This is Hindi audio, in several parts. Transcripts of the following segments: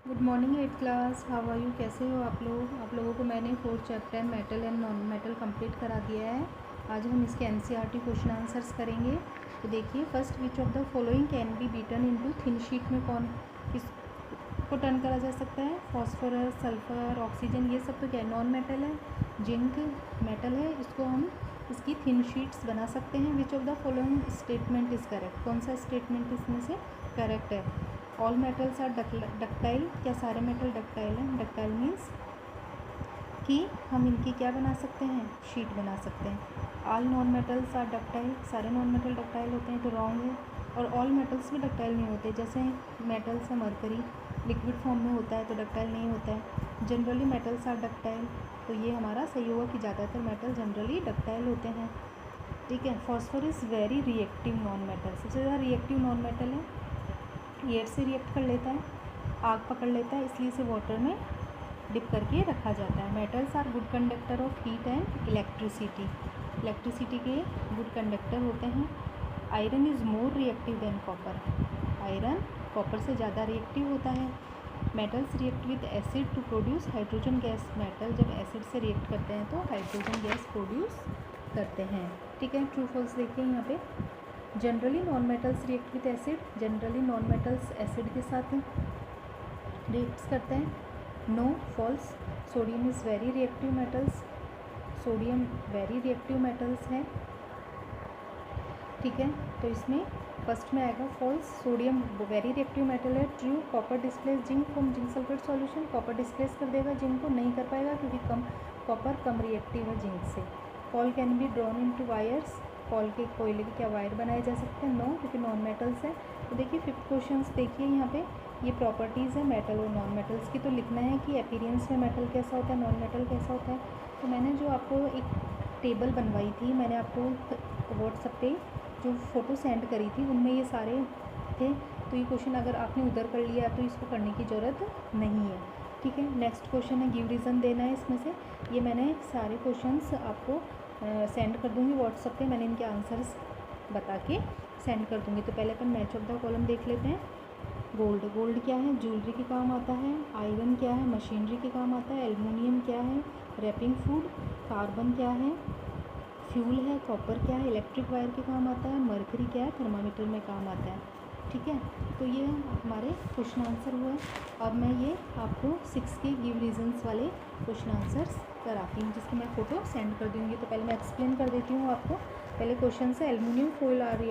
Good morning at class, how are you? कैसे हो आप लोगों को मैंने fourth chapter metal and non metal complete करा दिया है। आज हम इसके एनसीईआरटी क्वेश्चन आंसर्स करेंगे। तो देखिए, first which of the following can be beaten into thin sheet में कौन इसको टर्न करा जा सकता है? फॉस्फोरस, सल्फर, ऑक्सीजन, ये सब तो क्या है? नॉन मेटल है। जिंक मेटल है, इसको हम इसकी थिन शीट्स बना सकते हैं। Which of the following statement is correct? कौन सा स्टेटमेंट इसमें से करेक्ट है? ऑल मेटल्स आर डक्टाइल, क्या सारे मेटल डक्टाइल हैं? डक्टाइल मीन्स कि हम इनकी क्या बना सकते हैं? शीट बना सकते हैं। All non metals are ductile, सारे नॉन मेटल डक्टाइल होते हैं, तो रॉन्ग है। और ऑल मेटल्स भी डक्टाइल नहीं होते, जैसे मेटल्स है मरकरी लिक्विड फॉर्म में होता है तो डक्टाइल नहीं होता है। जनरली मेटल्स आर डक्टाइल, तो ये हमारा सही होगा कि ज़्यादातर मेटल जनरली डक्टाइल होते हैं। ठीक है। Phosphorus very reactive non metal, सबसे ज़्यादा रिएक्टिव नॉन मेटल है। एयर से रिएक्ट कर लेता है, आग पकड़ लेता है, इसलिए इसे वाटर में डिप करके रखा जाता है। Metals are good conductor of heat and electricity, electricity के गुड कंडक्टर होते हैं। Iron is more reactive than copper, iron copper से ज़्यादा रिएक्टिव होता है। Metals react with acid to produce hydrogen gas, metal जब एसिड से रिएक्ट करते हैं तो हाइड्रोजन गैस प्रोड्यूस करते हैं। ठीक है, ट्रू फॉल्स देखिए यहाँ पे। Generally non metals react with acid, generally non metals acid के साथ रिएक्ट्स करते हैं। No, false. Sodium is very reactive metals, sodium very reactive metals है। ठीक है, तो इसमें फर्स्ट में आएगा false, sodium very reactive metal है। True, copper displace zinc from zinc sulphate solution, copper displace कर देगा जिंक को, नहीं कर पाएगा क्योंकि कॉपर कम रिएक्टिव है जिंक से। Call can be drawn into wires, call के कोयले के क्या वायर बनाए जा सकते हैं? नो, क्योंकि नॉन मेटल्स है। तो देखिए फिफ्थ क्वेश्चन देखिए यहाँ पे, ये प्रॉपर्टीज़ है मेटल और नॉन मेटल्स की, तो लिखना है कि अपीयरेंस में मेटल कैसा होता है, नॉन मेटल कैसा होता है। तो मैंने जो आपको एक टेबल बनवाई थी, मैंने आपको व्हाट्सएप पे जो फ़ोटो सेंड करी थी उनमें ये सारे थे, तो ये क्वेश्चन अगर आपने उधर कर लिया तो इसको करने की ज़रूरत नहीं है। ठीक है, नेक्स्ट क्वेश्चन है गिव रीज़न देना है इसमें से। ये मैंने सारे क्वेश्चंस आपको सेंड कर दूँगी व्हाट्सएप पे, मैंने इनके आंसर्स बता के सेंड कर दूँगी। तो पहले अपन मैच ऑफ द कॉलम देख लेते हैं। गोल्ड, गोल्ड क्या है? ज्वेलरी के काम आता है। आयरन क्या है? मशीनरी के काम आता है। एल्युमिनियम क्या है? Wrapping food. कार्बन क्या है? फ्यूल है। कॉपर क्या है? इलेक्ट्रिक वायर के काम आता है। मरकरी क्या है? थर्मामीटर में काम आता है। ठीक है, तो ये हमारे क्वेश्चन आंसर हुए। अब मैं ये आपको 6 के गिव रीजंस वाले क्वेश्चन आंसर्स कराती हूँ, जिसकी मैं फ़ोटो सेंड कर दूँगी। तो पहले मैं एक्सप्लेन कर देती हूँ आपको। पहले क्वेश्चन से, aluminium foil are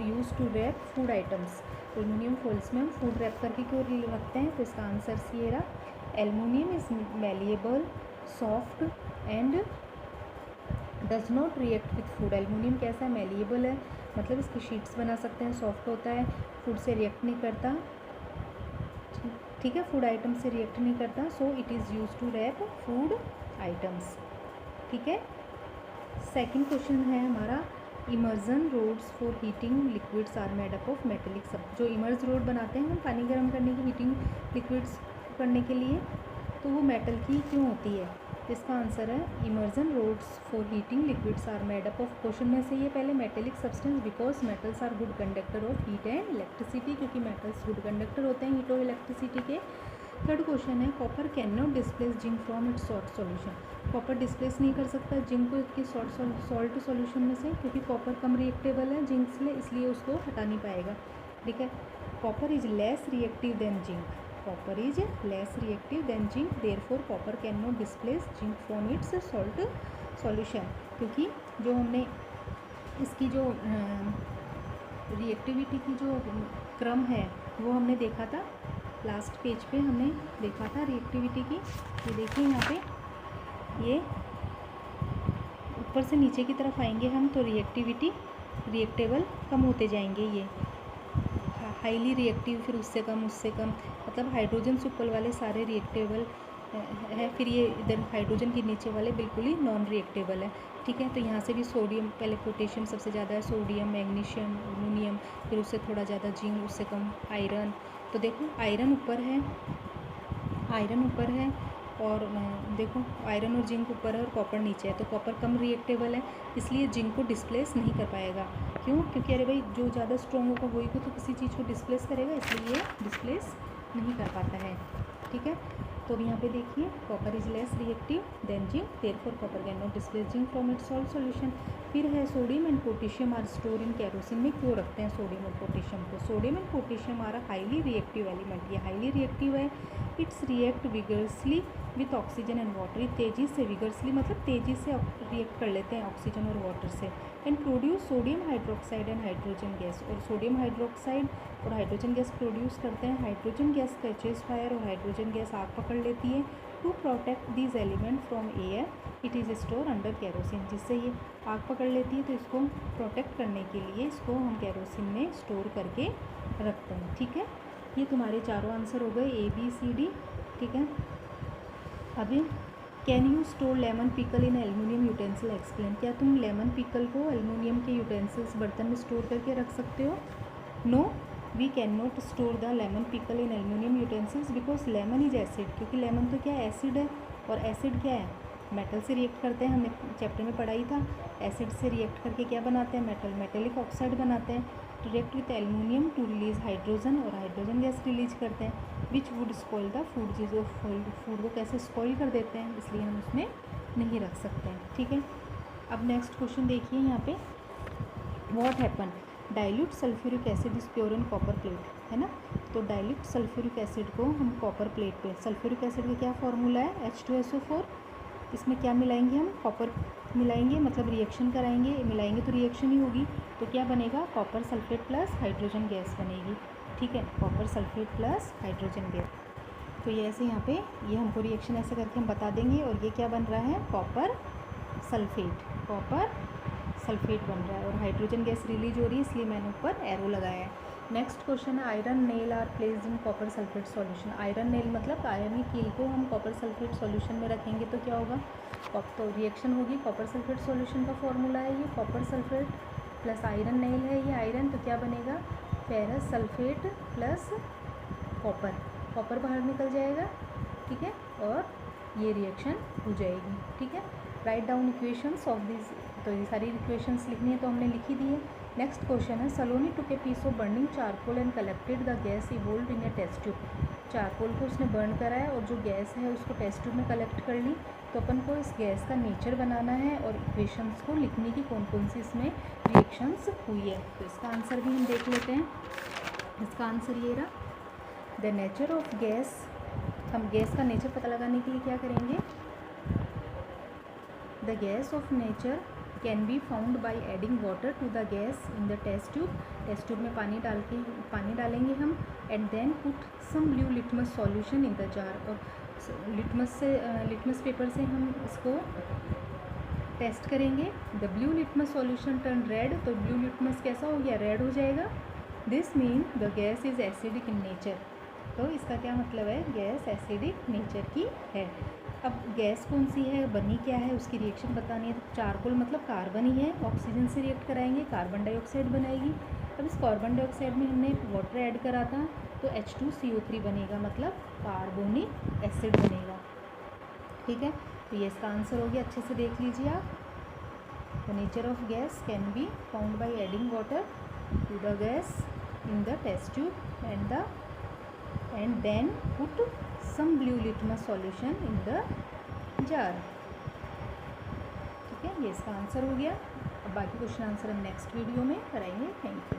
use to wrap food items, aluminium foils में हम फूड रैप करके क्यों रखते हैं? तो इसका आंसर ये रहा, aluminium is malleable, soft and does not react with food. Aluminium कैसा है? मैलिएबल है, मतलब इसकी शीट्स बना सकते हैं, सॉफ्ट होता है, फूड से रिएक्ट नहीं करता। ठीक है, फूड आइटम से रिएक्ट नहीं करता, so it is use to wrap food items. ठीक है, सेकंड क्वेश्चन है हमारा, immersion rods for heating liquids are made up of metallic सब। जो इमर्ज रोड बनाते हैं हम पानी गर्म करने की, हीटिंग लिक्विड्स करने के लिए, तो वो मेटल की क्यों होती है? इसका आंसर है, immersion rods for heating liquids are made up of, question में से ये पहले metallic substance, because metals are good conductor of heat and electricity, क्योंकि मेटल्स गुड कंडक्टर होते हैं हीट और इलेक्ट्रिसिटी के। थर्ड क्वेश्चन है, copper can not displace zinc from its salt solution, copper displace नहीं कर सकता जिंक को इसकी सॉल्ट सॉल्यूशन में से, क्योंकि कॉपर कम रिएक्टेबल है जिंक से, इसलिए उसको हटा नहीं पाएगा। ठीक है, copper is less reactive than zinc, copper is less reactive than zinc, therefore copper can not displace zinc from its salt solution, क्योंकि जो हमने इसकी जो रिएक्टिविटी की जो क्रम है वो हमने देखा था लास्ट पेज पे, हमने देखा था रिएक्टिविटी की। ये देखिए यहाँ पे, ये ऊपर से नीचे की तरफ आएंगे हम तो रिएक्टिविटी, रिएक्टेबल कम होते जाएंगे, ये हाईली रिएक्टिव, फिर उससे कम, उससे कम, मतलब हाइड्रोजन से ऊपर वाले सारे रिएक्टेबल है, फिर ये इधर हाइड्रोजन के नीचे वाले बिल्कुल ही नॉन रिएक्टेबल है। ठीक है, तो यहाँ से भी सोडियम, पहले पोटेशियम सबसे ज़्यादा है, सोडियम, मैग्नीशियम, एल्युमिनियम, फिर उससे थोड़ा ज़्यादा जिंक, उससे कम आयरन। तो देखो आयरन ऊपर है, आयरन ऊपर है, और देखो आयरन और जिंक ऊपर है और कॉपर नीचे है, तो कॉपर कम रिएक्टेबल है, इसलिए जिंक को डिस्प्लेस नहीं कर पाएगा। क्यों? क्योंकि अरे भाई जो ज़्यादा स्ट्रॉन्ग होगा वही को तो किसी चीज़ को डिस्प्लेस करेगा, इसलिए ये डिस्प्लेस नहीं कर पाता है। ठीक है। तो अभी यहाँ पे देखिए copper is less reactive than zinc, therefore copper can not displace zinc from its salt solution. फिर है sodium and potassium are store in kerosene में क्यों रखते हैं सोडियम और पोटेशियम को? Sodium and potassium are highly reactive element, ये हाईली रिएक्टिव है। Its react vigorously with oxygen and water, तेज़ी से विगरसली मतलब तेज़ी से रिएक्ट कर लेते हैं ऑक्सीजन और वाटर से, and produce sodium hydroxide and hydrogen gas, और सोडियम हाइड्रोक्साइड और हाइड्रोजन गैस प्रोड्यूस करते हैं। हाइड्रोजन गैस कैचेज फायर और हाइड्रोजन गैस आग पकड़ लेती है। To protect this element from air it is store under kerosene, जिससे ये आग पकड़ लेती है तो इसको प्रोटेक्ट करने के लिए इसको हम कैरोसिन में स्टोर करके रखते हैं, ठीक है। ये तुम्हारे चारों आंसर हो गए A B C D, ठीक है। अभी can you store lemon pickle in aluminium utensil explain, क्या तुम लेमन पिकल को एल्युमिनियम के यूटेंसिल्स बर्तन में स्टोर करके रख सकते हो? No, we can not store the lemon pickle in aluminium utensils because lemon is acid, क्योंकि लेमन तो क्या एसिड है, और एसिड क्या है, मेटल से रिएक्ट करते हैं। हमने चैप्टर में पढ़ाई था, एसिड से रिएक्ट करके क्या बनाते हैं, मेटल, मेटेलिक ऑक्साइड बनाते हैं। To react with aluminium to release hydrogen, और हाइड्रोजन गैस रिलीज करते हैं which would spoil the food, जिस फूड को कैसे स्पॉइल कर देते हैं, इसलिए हम उसमें नहीं रख सकते हैं, ठीक है। अब नेक्स्ट क्वेश्चन देखिए यहाँ पे, what happen dilute sulphuric acid is pure in copper plate, है ना। तो डाइल्यूट सल्फ्यूरिक एसिड को हम कॉपर प्लेट पे, सल्फ्यूरिक एसिड का क्या फॉर्मूला है H2SO4, इसमें क्या मिलाएंगे हम, कॉपर मिलाएंगे, मतलब रिएक्शन कराएंगे, मिलाएंगे तो रिएक्शन ही होगी, तो क्या बनेगा, copper sulphate plus hydrogen gas बनेगी, ठीक है, copper sulphate plus hydrogen gas. तो ये ऐसे यहाँ पे ये हमको रिएक्शन ऐसे करके हम बता देंगे, और ये क्या बन रहा है, कॉपर सल्फेट बन रहा है, और हाइड्रोजन गैस रिलीज हो रही है, इसलिए मैंने ऊपर एरो लगाया है। नेक्स्ट क्वेश्चन है, iron nail are placed in copper sulphate solution. Iron nail मतलब आयरन की कील को हम कॉपर सल्फेट सॉल्यूशन में रखेंगे तो क्या होगा, तो रिएक्शन होगी, कॉपर सल्फेट सॉल्यूशन का फॉर्मूला है ये, copper sulphate plus iron nail है ये आयरन, तो क्या बनेगा, फेरस सल्फेट प्लस कॉपर बाहर निकल जाएगा, ठीक है, और ये रिएक्शन हो जाएगी, ठीक है। Write down equations of this, तो ये सारी इक्वेशंस लिखनी है तो हमने लिखी दी है। नेक्स्ट क्वेश्चन है, Saloni took a piece of burning charcoal and collected the gas evolve in a test tube. Charcoal को उसने बर्न करा है और जो गैस है उसको टेस्ट ट्यूब में कलेक्ट कर ली, तो अपन को इस गैस का नेचर बनाना है और इक्वेशंस को लिखने की कौन कौन सी इसमें रिएक्शंस हुई है। तो इसका आंसर भी हम देख लेते हैं, इसका आंसर ये रहा, द नेचर ऑफ गैस। हम गैस का नेचर पता लगाने के लिए क्या करेंगे, the gas of nature can be found by adding water to the gas in the test tube. Test tube में पानी डालेंगे हम, and then put some blue litmus solution in the jar, और लिटमस पेपर से हम इसको टेस्ट करेंगे। The blue litmus solution turn red, तो ब्लू लिटमस कैसा हो गया, रेड हो जाएगा। This mean the gas is acidic in nature, तो इसका क्या मतलब है, गैस एसिडिक नेचर की है। अब गैस कौन सी है, बनी क्या है, उसकी रिएक्शन बतानी है। तो चारकोल मतलब कार्बन ही है, ऑक्सीजन से रिएक्ट कराएंगे, कार्बन डाइऑक्साइड बनाएगी। अब इस कार्बन डाइऑक्साइड में हमने वाटर ऐड करा था तो H2CO3 बनेगा, मतलब कार्बोनिक एसिड बनेगा, ठीक है। तो ये इसका आंसर हो गया, अच्छे से देख लीजिए आप। The nature of gas can be found by adding water to the gas in the test tube and then put some blue litmus solution in the jar, ठीक है, ये इसका आंसर हो गया। अब बाकी क्वेश्चन आंसर हम नेक्स्ट वीडियो में कराएंगे। Thank you.